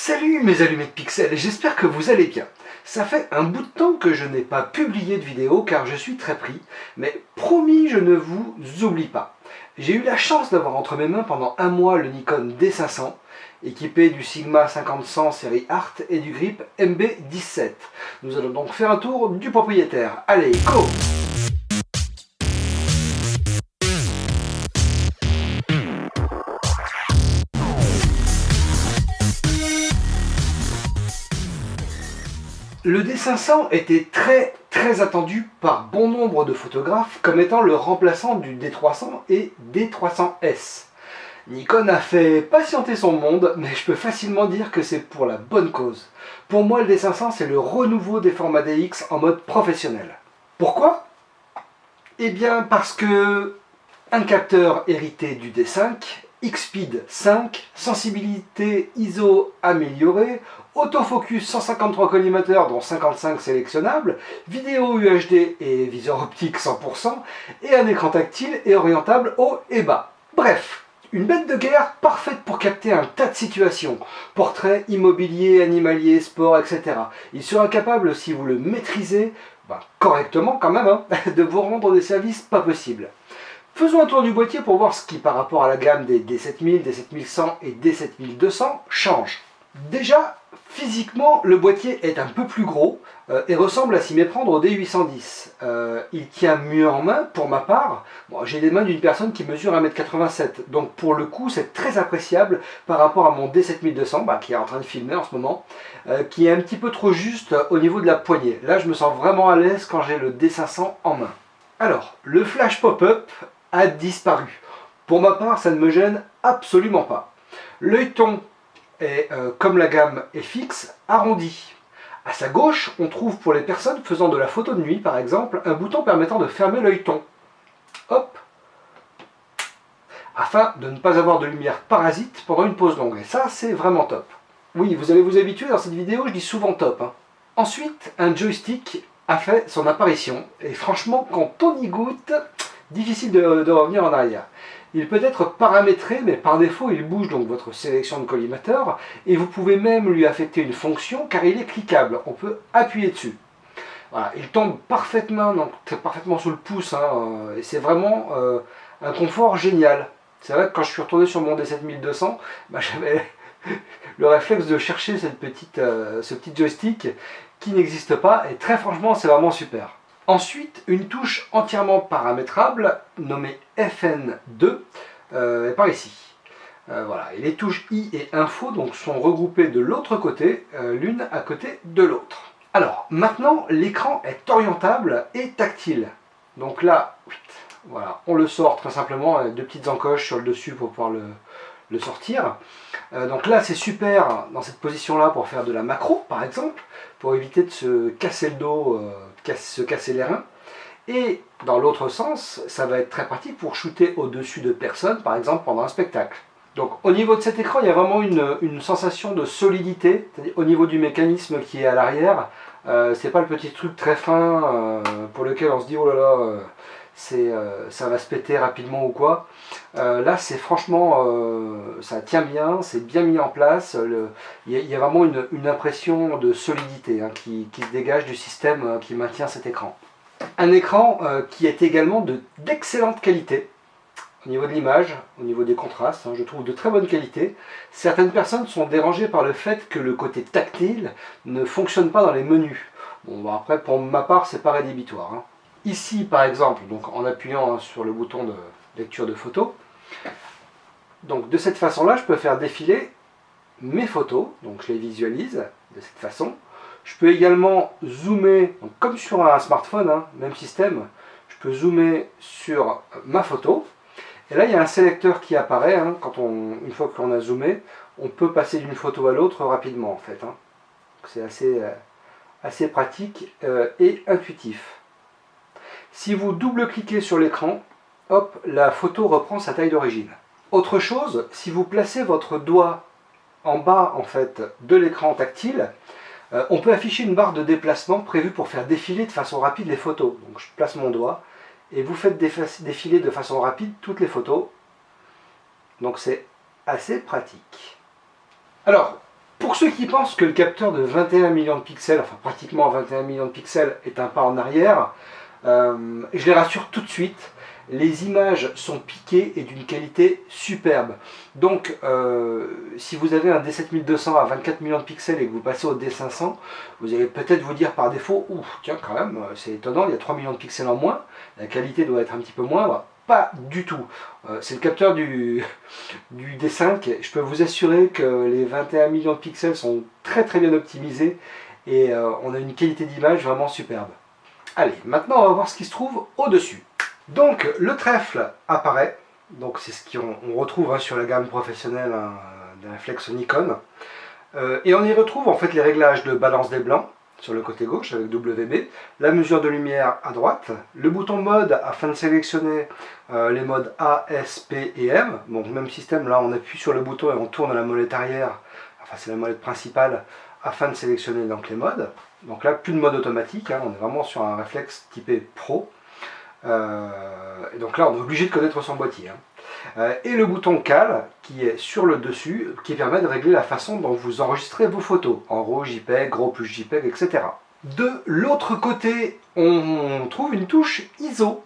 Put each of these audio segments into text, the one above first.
Salut mes allumés de pixels, j'espère que vous allez bien. Ça fait un bout de temps que je n'ai pas publié de vidéo car je suis très pris, mais promis je ne vous oublie pas. J'ai eu la chance d'avoir entre mes mains pendant un mois le Nikon D500, équipé du Sigma 50-100 série Art et du grip MB17. Nous allons donc faire un tour du propriétaire. Allez, go! Le D500 était très attendu par bon nombre de photographes comme étant le remplaçant du D300 et D300S. Nikon a fait patienter son monde, mais je peux facilement dire que c'est pour la bonne cause. Pour moi, le D500 c'est le renouveau des formats DX en mode professionnel. Pourquoi? Eh bien parce que un capteur hérité du D5, X-Speed 5, sensibilité ISO améliorée, autofocus 153 collimateurs dont 55 sélectionnables, vidéo UHD et viseur optique 100%, et un écran tactile et orientable haut et bas. Bref, une bête de guerre parfaite pour capter un tas de situations, portraits, immobilier, animalier, sport, etc. Il sera capable, si vous le maîtrisez, correctement quand même, de vous rendre des services pas possibles. Faisons un tour du boîtier pour voir ce qui, par rapport à la gamme des D7000, D7100 et D7200, change. Déjà, physiquement, le boîtier est un peu plus gros et ressemble à s'y méprendre au D810. Il tient mieux en main, pour ma part. Bon, j'ai les mains d'une personne qui mesure 1m87, donc pour le coup, c'est très appréciable par rapport à mon D7200, qui est en train de filmer en ce moment, qui est un petit peu trop juste au niveau de la poignée. Là, je me sens vraiment à l'aise quand j'ai le D500 en main. Alors, le flash pop-up a disparu. Pour ma part, ça ne me gêne absolument pas. L'œilleton est, comme la gamme FX, arrondi. À sa gauche, on trouve pour les personnes faisant de la photo de nuit, par exemple, un bouton permettant de fermer l'œilleton. Hop! Afin de ne pas avoir de lumière parasite pendant une pause longue. Et ça, c'est vraiment top. Oui, vous allez vous habituer, dans cette vidéo, je dis souvent top. Ensuite, un joystick a fait son apparition. Et franchement, quand on y goûte, difficile de revenir en arrière. Il peut être paramétré, mais par défaut, il bouge donc votre sélection de collimateur et vous pouvez même lui affecter une fonction car il est cliquable. On peut appuyer dessus. Voilà, il tombe parfaitement, donc parfaitement sous le pouce et c'est vraiment un confort génial. C'est vrai que quand je suis retourné sur mon D7200, j'avais le réflexe de chercher ce petit joystick qui n'existe pas et très franchement, c'est vraiment super. Ensuite, une touche entièrement paramétrable, nommée FN2, est par ici. Voilà. Et les touches I et Info donc, sont regroupées de l'autre côté, l'une à côté de l'autre. Alors, maintenant, l'écran est orientable et tactile. Donc là, voilà, on le sort très simplement avec deux petites encoches sur le dessus pour pouvoir le sortir. Donc là, c'est super dans cette position-là pour faire de la macro, par exemple, pour éviter de se casser le dos, se casser les reins. Et dans l'autre sens, ça va être très pratique pour shooter au-dessus de personnes, par exemple pendant un spectacle. Donc au niveau de cet écran, il y a vraiment une sensation de solidité, c'est-à-dire au niveau du mécanisme qui est à l'arrière. C'est pas le petit truc très fin pour lequel on se dit oh là là, ça va se péter rapidement ou quoi. Là c'est franchement, ça tient bien, c'est bien mis en place, il y a vraiment une impression de solidité qui se dégage du système qui maintient cet écran. Un écran qui est également d'excellente qualité, au niveau de l'image, au niveau des contrastes, je trouve de très bonne qualité. Certaines personnes sont dérangées par le fait que le côté tactile ne fonctionne pas dans les menus. Bon, après pour ma part c'est pas rédhibitoire. Ici par exemple, donc en appuyant sur le bouton de lecture de photos, donc de cette façon là je peux faire défiler mes photos, donc je les visualise de cette façon. Je peux également zoomer, donc comme sur un smartphone, même système, je peux zoomer sur ma photo et là il y a un sélecteur qui apparaît, une fois qu'on a zoomé, on peut passer d'une photo à l'autre rapidement en fait. C'est assez pratique et intuitif. Si vous double-cliquez sur l'écran, hop, la photo reprend sa taille d'origine. Autre chose, si vous placez votre doigt en bas en fait, de l'écran tactile, on peut afficher une barre de déplacement prévue pour faire défiler de façon rapide les photos. Donc je place mon doigt et vous faites défiler de façon rapide toutes les photos. Donc c'est assez pratique. Alors, Pour ceux qui pensent que le capteur de 21 millions de pixels, enfin pratiquement 21 millions de pixels, est un pas en arrière, je les rassure tout de suite, les images sont piquées et d'une qualité superbe. Donc si vous avez un D7200 à 24 millions de pixels et que vous passez au D500, vous allez peut-être vous dire par défaut, ouh, tiens quand même, c'est étonnant, il y a 3 millions de pixels en moins, la qualité doit être un petit peu moindre. Pas du tout. C'est le capteur du D5. Je peux vous assurer que les 21 millions de pixels sont très très bien optimisés et on a une qualité d'image vraiment superbe. Allez, maintenant on va voir ce qui se trouve au-dessus. Donc le trèfle apparaît, donc c'est ce qu'on retrouve sur la gamme professionnelle des réflexes Nikon. Et on y retrouve en fait les réglages de balance des blancs sur le côté gauche avec WB, la mesure de lumière à droite, le bouton mode afin de sélectionner les modes A, S, P et M. Donc même système, là on appuie sur le bouton et on tourne la molette arrière, enfin c'est la molette principale, afin de sélectionner donc les modes. Donc là plus de mode automatique, on est vraiment sur un réflexe typé Pro. Et donc là on est obligé de connaître son boîtier. Et le bouton Cal qui est sur le dessus, qui permet de régler la façon dont vous enregistrez vos photos, en RAW, JPEG, RAW plus JPEG, etc. De l'autre côté, on trouve une touche ISO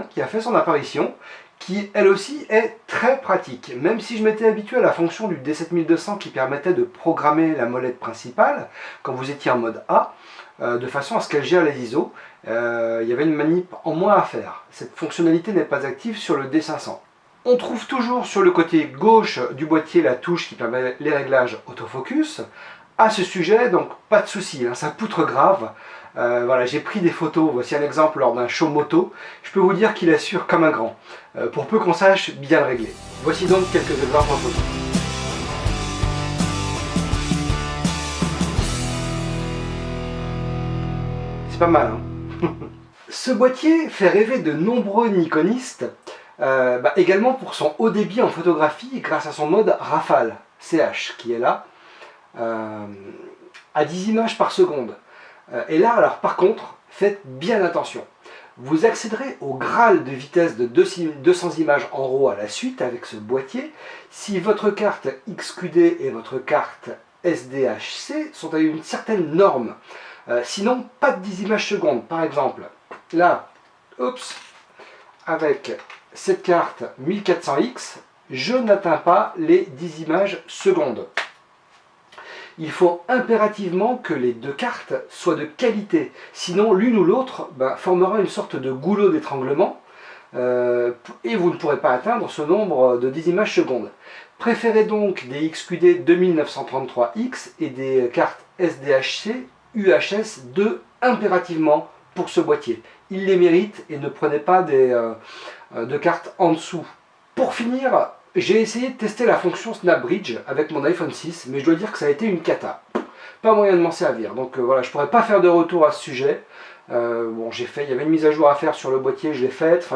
qui a fait son apparition, qui elle aussi est très pratique. Même si je m'étais habitué à la fonction du D7200 qui permettait de programmer la molette principale quand vous étiez en mode A, de façon à ce qu'elle gère les ISO, il y avait une manip en moins à faire. Cette fonctionnalité n'est pas active sur le D500. On trouve toujours sur le côté gauche du boîtier la touche qui permet les réglages autofocus. À ce sujet, donc pas de souci, ça poutre grave. Voilà, j'ai pris des photos, voici un exemple lors d'un show moto. Je peux vous dire qu'il assure comme un grand, pour peu qu'on sache bien le régler. Voici donc quelques exemples en photo. C'est pas mal, hein. Ce boîtier fait rêver de nombreux nikonistes, également pour son haut débit en photographie grâce à son mode rafale, CH, qui est là, à 10 images par seconde. Et là, alors par contre, faites bien attention. Vous accéderez au Graal de vitesse de 200 images en RAW à la suite avec ce boîtier si votre carte XQD et votre carte SDHC sont à une certaine norme. Sinon, pas de 10 images secondes. Par exemple, là, avec cette carte 1400X, je n'atteins pas les 10 images secondes. Il faut impérativement que les deux cartes soient de qualité, sinon l'une ou l'autre formera une sorte de goulot d'étranglement et vous ne pourrez pas atteindre ce nombre de 10 images secondes. Préférez donc des XQD 2933X et des cartes SDHC UHS 2 impérativement pour ce boîtier. Il les mérite et ne prenez pas de cartes en dessous. Pour finir, j'ai essayé de tester la fonction Snap Bridge avec mon iPhone 6, mais je dois dire que ça a été une cata. Pas moyen de m'en servir, donc voilà, je ne pourrais pas faire de retour à ce sujet. Bon, il y avait une mise à jour à faire sur le boîtier, je l'ai faite,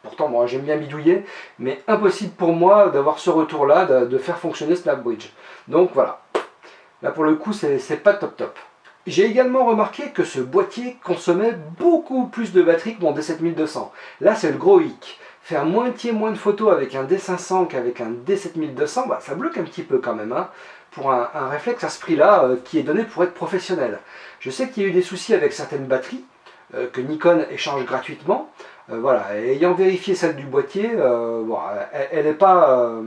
pourtant moi j'aime bien bidouiller, mais impossible pour moi d'avoir ce retour-là, de faire fonctionner Snap Bridge. Donc voilà, là pour le coup c'est pas top top. J'ai également remarqué que ce boîtier consommait beaucoup plus de batterie que mon D7200. Là c'est le gros hic. Faire moitié moins de photos avec un D500 qu'avec un D7200, ça bloque un petit peu quand même, pour un réflexe à ce prix-là qui est donné pour être professionnel. Je sais qu'il y a eu des soucis avec certaines batteries que Nikon échange gratuitement. Voilà, et ayant vérifié celle du boîtier, elle n'est pas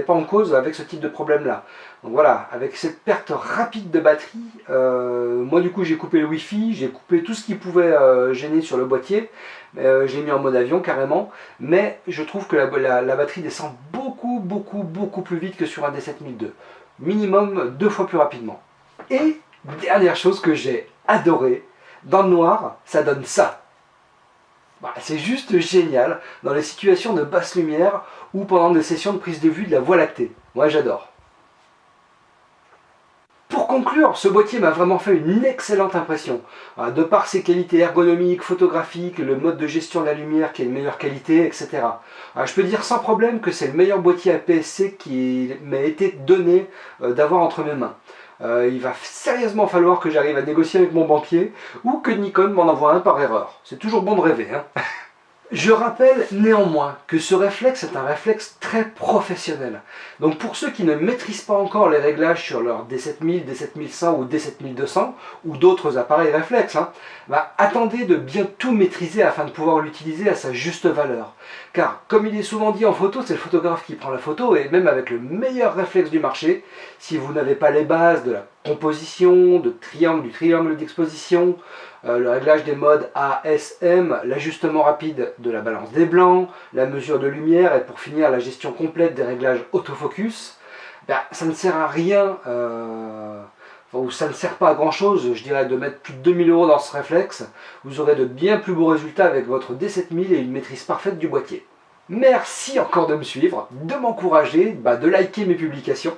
en cause avec ce type de problème-là. Donc voilà, avec cette perte rapide de batterie, moi du coup j'ai coupé le Wi-Fi, j'ai coupé tout ce qui pouvait gêner sur le boîtier, j'ai mis en mode avion carrément, mais je trouve que la batterie descend beaucoup plus vite que sur un D7002, minimum 2 fois plus rapidement. Et dernière chose que j'ai adoré, dans le noir, ça donne ça. C'est juste génial dans les situations de basse lumière ou pendant des sessions de prise de vue de la Voie lactée. Moi j'adore. Pour conclure, ce boîtier m'a vraiment fait une excellente impression. De par ses qualités ergonomiques, photographiques, le mode de gestion de la lumière qui est de meilleure qualité, etc. Je peux dire sans problème que c'est le meilleur boîtier APS-C qui m'a été donné d'avoir entre mes mains. Il va sérieusement falloir que j'arrive à négocier avec mon banquier ou que Nikon m'en envoie un par erreur. C'est toujours bon de rêver, Je rappelle néanmoins que ce réflexe est un réflexe très professionnel. Donc pour ceux qui ne maîtrisent pas encore les réglages sur leur D7000, D7100 ou D7200 ou d'autres appareils réflexes, attendez de bien tout maîtriser afin de pouvoir l'utiliser à sa juste valeur. Car comme il est souvent dit en photo, c'est le photographe qui prend la photo et même avec le meilleur réflexe du marché, si vous n'avez pas les bases de la composition, du triangle d'exposition, le réglage des modes A, S, M, l'ajustement rapide de la balance des blancs, la mesure de lumière et pour finir la gestion complète des réglages autofocus, ça ne sert à rien, ou ça ne sert pas à grand chose, je dirais de mettre plus de 2000 € dans ce réflexe. Vous aurez de bien plus beaux résultats avec votre D7000 et une maîtrise parfaite du boîtier. Merci encore de me suivre, de m'encourager, de liker mes publications.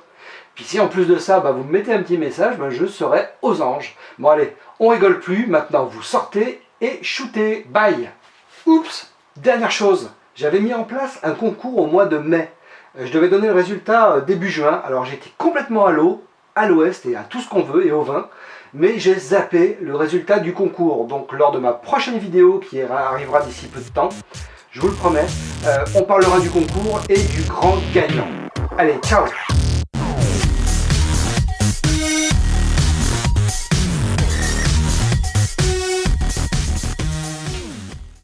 Puis si en plus de ça, vous me mettez un petit message, je serai aux anges. Bon allez, on rigole plus, maintenant vous sortez et shootez. Bye. Oups, dernière chose, j'avais mis en place un concours au mois de mai. Je devais donner le résultat début juin, alors j'étais complètement à l'eau, à l'ouest et à tout ce qu'on veut et au vin, mais j'ai zappé le résultat du concours. Donc lors de ma prochaine vidéo qui arrivera d'ici peu de temps, je vous le promets, on parlera du concours et du grand gagnant. Allez, ciao!